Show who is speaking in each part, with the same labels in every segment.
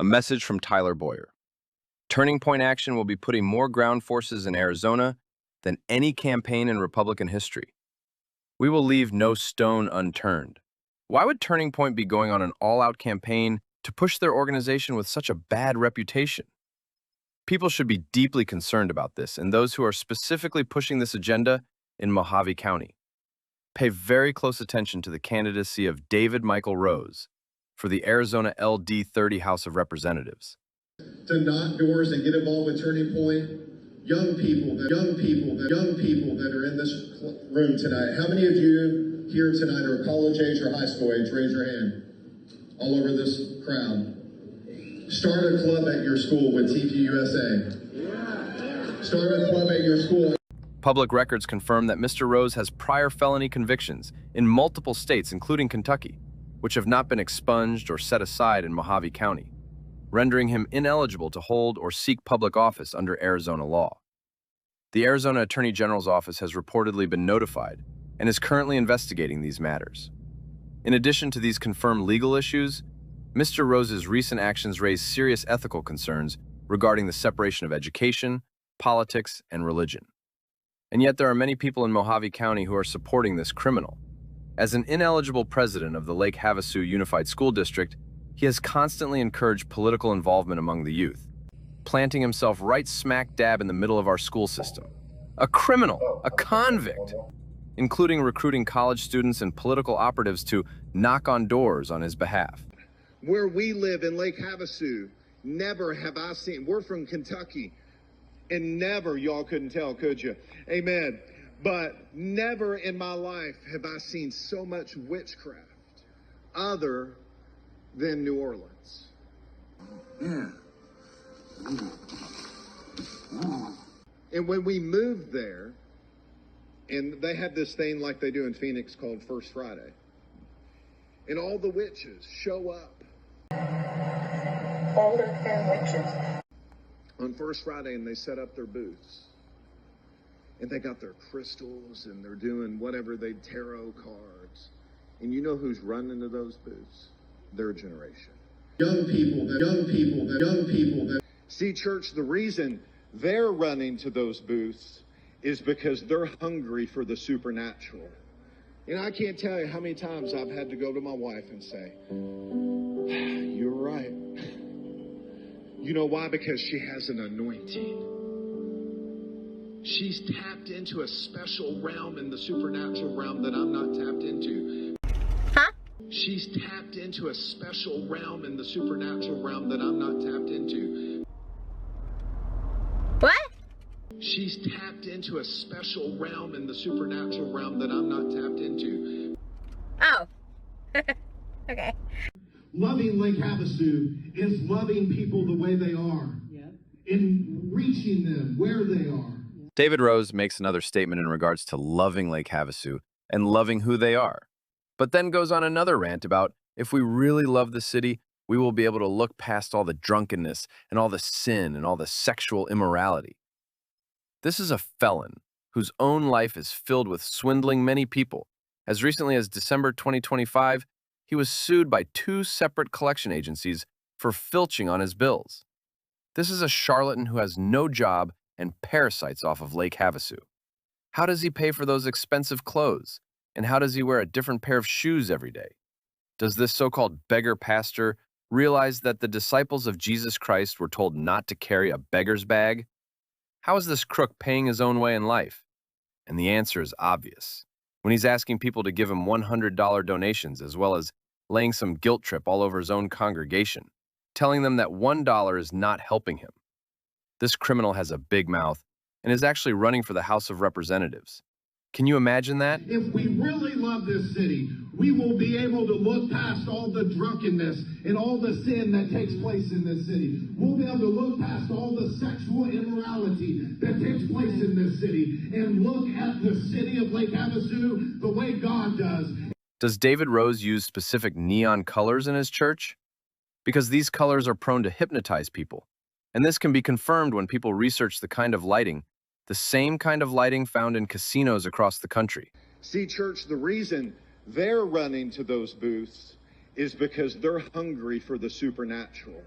Speaker 1: A message from Tyler Boyer. Turning Point Action will be putting more ground forces in Arizona than any campaign in Republican history. We will leave no stone unturned. Why would Turning Point be going on an all-out campaign to push their organization with such a bad reputation? People should be deeply concerned about this, and those who are specifically pushing this agenda in Mojave County. Pay very close attention to the candidacy of David Michael Rose for the Arizona LD30 House of Representatives.
Speaker 2: To knock doors and get involved with Turning Point, young people that are in this room tonight. How many of you here tonight are college age or high school age? Raise your hand. All over this crowd. Start a club at your school with TPUSA. Start a club at your school.
Speaker 1: Public records confirm that Mr. Rose has prior felony convictions in multiple states, including Kentucky, which have not been expunged or set aside in Mojave County, rendering him ineligible to hold or seek public office under Arizona law. The Arizona Attorney General's office has reportedly been notified and is currently investigating these matters. In addition to these confirmed legal issues, Mr. Rose's recent actions raise serious ethical concerns regarding the separation of education, politics, and religion. And yet there are many people in Mojave County who are supporting this criminal. As an ineligible president of the Lake Havasu Unified School District, he has constantly encouraged political involvement among the youth, planting himself right smack dab in the middle of our school system. A criminal, a convict, including recruiting college students and political operatives to knock on doors on his behalf.
Speaker 3: Where we live in Lake Havasu, never have I seen, we're from Kentucky, and never, y'all couldn't tell, could you? Amen. But never in my life have I seen so much witchcraft other than New Orleans. Yeah. And when we moved there, and they have this thing like they do in Phoenix called First Friday, and all the witches show up.
Speaker 4: All of their witches.
Speaker 3: On First Friday, and they set up their booths. And they got their crystals, and they're doing whatever, they tarot cards. And you know who's running to those booths? Their generation.
Speaker 2: Young people that.
Speaker 3: See, church, the reason they're running to those booths is because they're hungry for the supernatural. And I can't tell you how many times I've had to go to my wife and say, you're right. You know why? Because she has an anointing. She's tapped into a special realm in the supernatural realm that I'm not tapped into.
Speaker 4: Huh?
Speaker 3: She's tapped into a special realm in the supernatural realm that I'm not tapped into.
Speaker 4: What?
Speaker 3: She's tapped into a special realm in the supernatural realm that I'm not tapped into.
Speaker 4: Oh. Okay.
Speaker 2: Loving Lake Havasu is loving people the way they are. Yeah. And reaching them where they are.
Speaker 1: David Rose makes another statement in regards to loving Lake Havasu and loving who they are, but then goes on another rant about if we really love the city, we will be able to look past all the drunkenness and all the sin and all the sexual immorality. This is a felon whose own life is filled with swindling many people. As recently as December 2025, he was sued by 2 separate collection agencies for filching on his bills. This is a charlatan who has no job and parasites off of Lake Havasu. How does he pay for those expensive clothes? And how does he wear a different pair of shoes every day? Does this so-called beggar pastor realize that the disciples of Jesus Christ were told not to carry a beggar's bag? How is this crook paying his own way in life? And the answer is obvious. When he's asking people to give him $100 donations, as well as laying some guilt trip all over his own congregation, telling them that $1 is not helping him. This criminal has a big mouth and is actually running for the House of Representatives. Can you imagine that?
Speaker 2: If we really love this city, we will be able to look past all the drunkenness and all the sin that takes place in this city. We'll be able to look past all the sexual immorality that takes place in this city and look at the city of Lake Havasu the way God does.
Speaker 1: Does David Rose use specific neon colors in his church? Because these colors are prone to hypnotize people. And this can be confirmed when people research the kind of lighting, the same kind of lighting found in casinos across the country.
Speaker 3: See, church, the reason they're running to those booths is because they're hungry for the supernatural.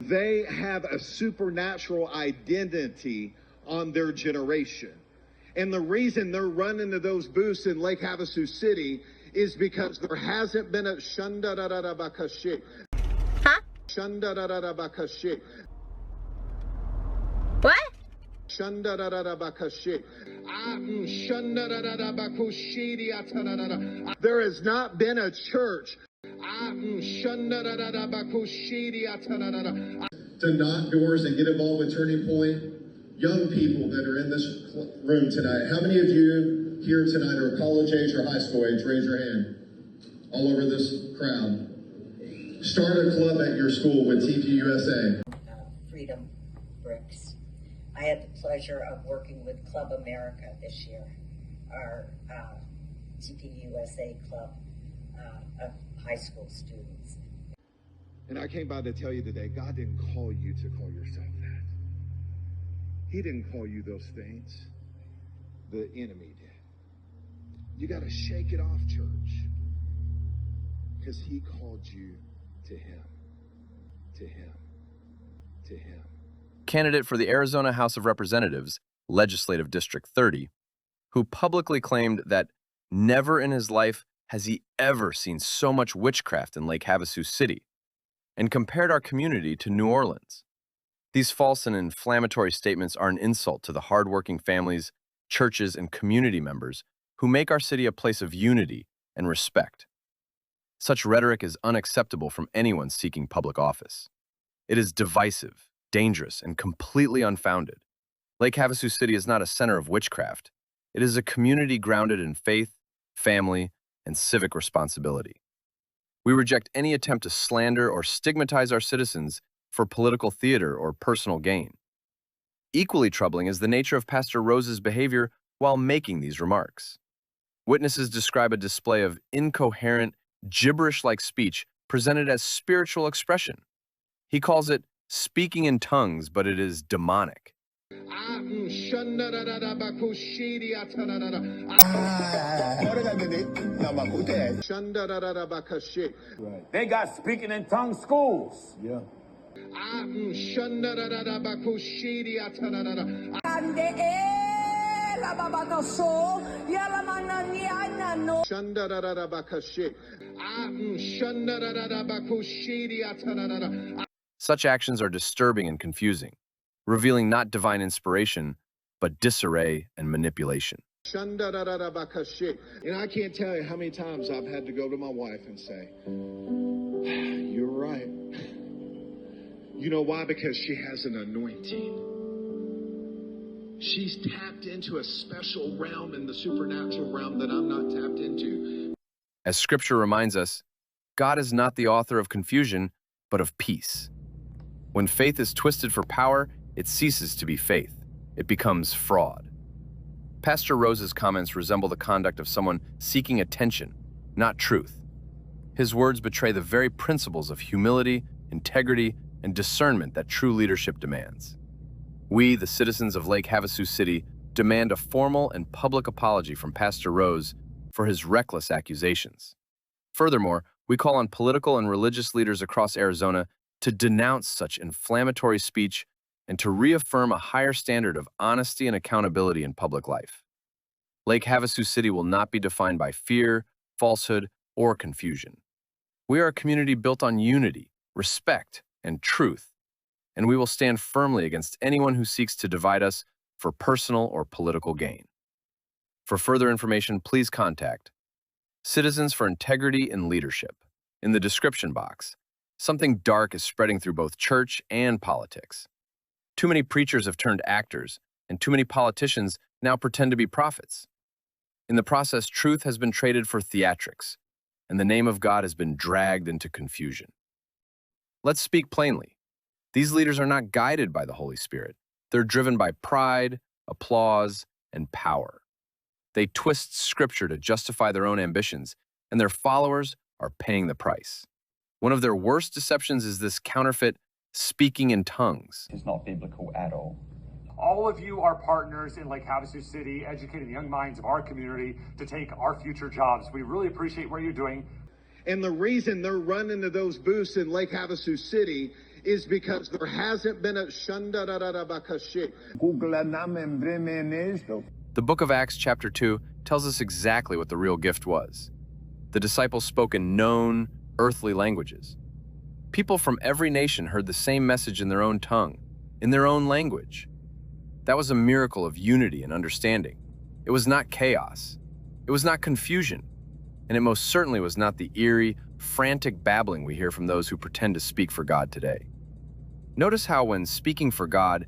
Speaker 3: They have a supernatural identity on their generation. And the reason they're running to those booths in Lake Havasu City is because there hasn't been a shandararabakashi.
Speaker 4: Huh?
Speaker 3: Shandararabakashi.
Speaker 4: What?
Speaker 3: Shandararabakashi. There has not been a church
Speaker 2: To knock doors and get involved with Turning Point. Young people that are in this room tonight, how many of you here tonight are college age or high school age? Raise your hand. All over this crowd. Start a club at your school with TPUSA.
Speaker 5: Freedom Bricks. I had the pleasure of working with Club America this year, our TPUSA club of high school students.
Speaker 3: And I came by to tell you today, God didn't call you to call yourself that. He didn't call you those things. The enemy did. You got to shake it off, church. Because he called you to him. To him. To him.
Speaker 1: Candidate for the Arizona House of Representatives, Legislative District 30, who publicly claimed that never in his life has he ever seen so much witchcraft in Lake Havasu City, and compared our community to New Orleans. These false and inflammatory statements are an insult to the hardworking families, churches, and community members who make our city a place of unity and respect. Such rhetoric is unacceptable from anyone seeking public office. It is divisive, dangerous, and completely unfounded. Lake Havasu City is not a center of witchcraft. It is a community grounded in faith, family, and civic responsibility. We reject any attempt to slander or stigmatize our citizens for political theater or personal gain. Equally troubling is the nature of Pastor Rose's behavior while making these remarks. Witnesses describe a display of incoherent, gibberish-like speech presented as spiritual expression. He calls it speaking in tongues, but it is demonic.
Speaker 6: They got speaking in tongues schools. Yeah.
Speaker 1: Such actions are disturbing and confusing, revealing not divine inspiration, but disarray and manipulation.
Speaker 3: And I can't tell you how many times I've had to go to my wife and say, you're right. You know why? Because she has an anointing. She's tapped into a special realm in the supernatural realm that I'm not tapped into.
Speaker 1: As Scripture reminds us, God is not the author of confusion, but of peace. When faith is twisted for power, it ceases to be faith. It becomes fraud. Pastor Rose's comments resemble the conduct of someone seeking attention, not truth. His words betray the very principles of humility, integrity, and discernment that true leadership demands. We, the citizens of Lake Havasu City, demand a formal and public apology from Pastor Rose for his reckless accusations. Furthermore, we call on political and religious leaders across Arizona to denounce such inflammatory speech and to reaffirm a higher standard of honesty and accountability in public life. Lake Havasu City will not be defined by fear, falsehood, or confusion. We are a community built on unity, respect, and truth, and we will stand firmly against anyone who seeks to divide us for personal or political gain. For further information, please contact Citizens for Integrity and Leadership. In the description box, something dark is spreading through both church and politics. Too many preachers have turned actors, and too many politicians now pretend to be prophets. In the process, truth has been traded for theatrics, and the name of God has been dragged into confusion. Let's speak plainly. These leaders are not guided by the Holy Spirit. They're driven by pride, applause, and power. They twist Scripture to justify their own ambitions, and their followers are paying the price. One of their worst deceptions is this counterfeit speaking in tongues.
Speaker 7: It's not biblical at all.
Speaker 8: All of you are partners in Lake Havasu City, educating the young minds of our community to take our future jobs. We really appreciate what you're doing.
Speaker 3: And the reason they're running to those booths in Lake Havasu City is because there hasn't been a shandararabakashi.
Speaker 1: The book of Acts chapter 2 tells us exactly what the real gift was. The disciples spoke in known, earthly languages. People from every nation heard the same message in their own tongue, in their own language. That was a miracle of unity and understanding. It was not chaos. It was not confusion. And it most certainly was not the eerie, frantic babbling we hear from those who pretend to speak for God today. Notice how when speaking for God,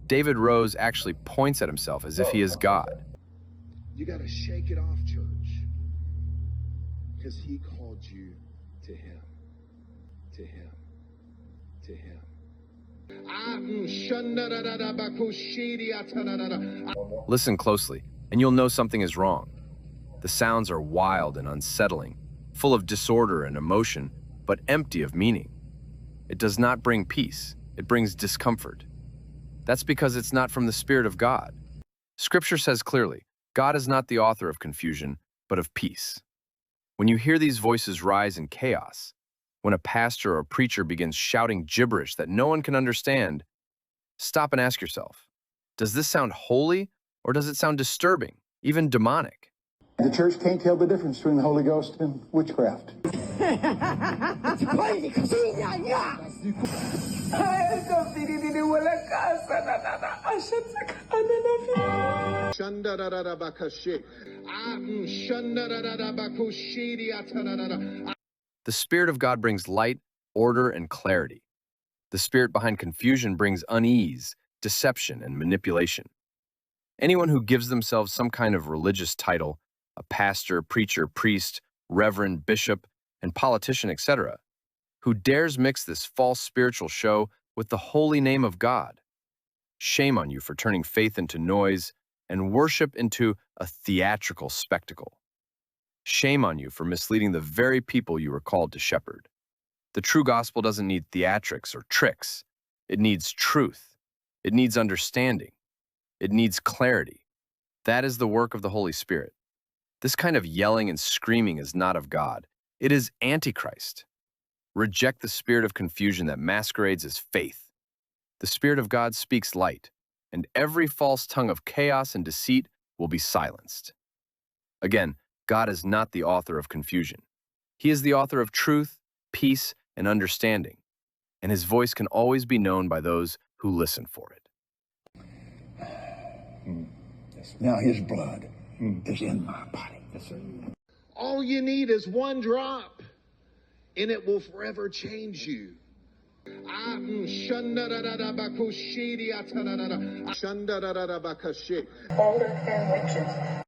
Speaker 1: David Rose actually points at himself as if he is God.
Speaker 3: You got to shake it off, church, because he called you to him, to him, to him.
Speaker 1: Listen closely, and you'll know something is wrong. The sounds are wild and unsettling, full of disorder and emotion, but empty of meaning. It does not bring peace. It brings discomfort. That's because it's not from the Spirit of God. Scripture says clearly, God is not the author of confusion, but of peace. When you hear these voices rise in chaos, when a pastor or preacher begins shouting gibberish that no one can understand, stop and ask yourself, does this sound holy or does it sound disturbing, even demonic?
Speaker 7: The church can't tell the difference between the Holy Ghost and witchcraft.
Speaker 1: The Spirit of God brings light, order, and clarity. The spirit behind confusion brings unease, deception, and manipulation. Anyone who gives themselves some kind of religious title, a pastor, preacher, priest, reverend, bishop, and politician, etc., who dares mix this false spiritual show with the holy name of God. Shame on you for turning faith into noise and worship into a theatrical spectacle. Shame on you for misleading the very people you were called to shepherd. The true gospel doesn't need theatrics or tricks. It needs truth. It needs understanding. It needs clarity. That is the work of the Holy Spirit. This kind of yelling and screaming is not of God. It is Antichrist. Reject the spirit of confusion that masquerades as faith. The Spirit of God speaks light, and every false tongue of chaos and deceit will be silenced. Again, God is not the author of confusion. He is the author of truth, peace, and understanding, and his voice can always be known by those who listen for it.
Speaker 7: Now his blood is in my body.
Speaker 3: All you need is one drop, and it will forever change you.
Speaker 4: Older than witches.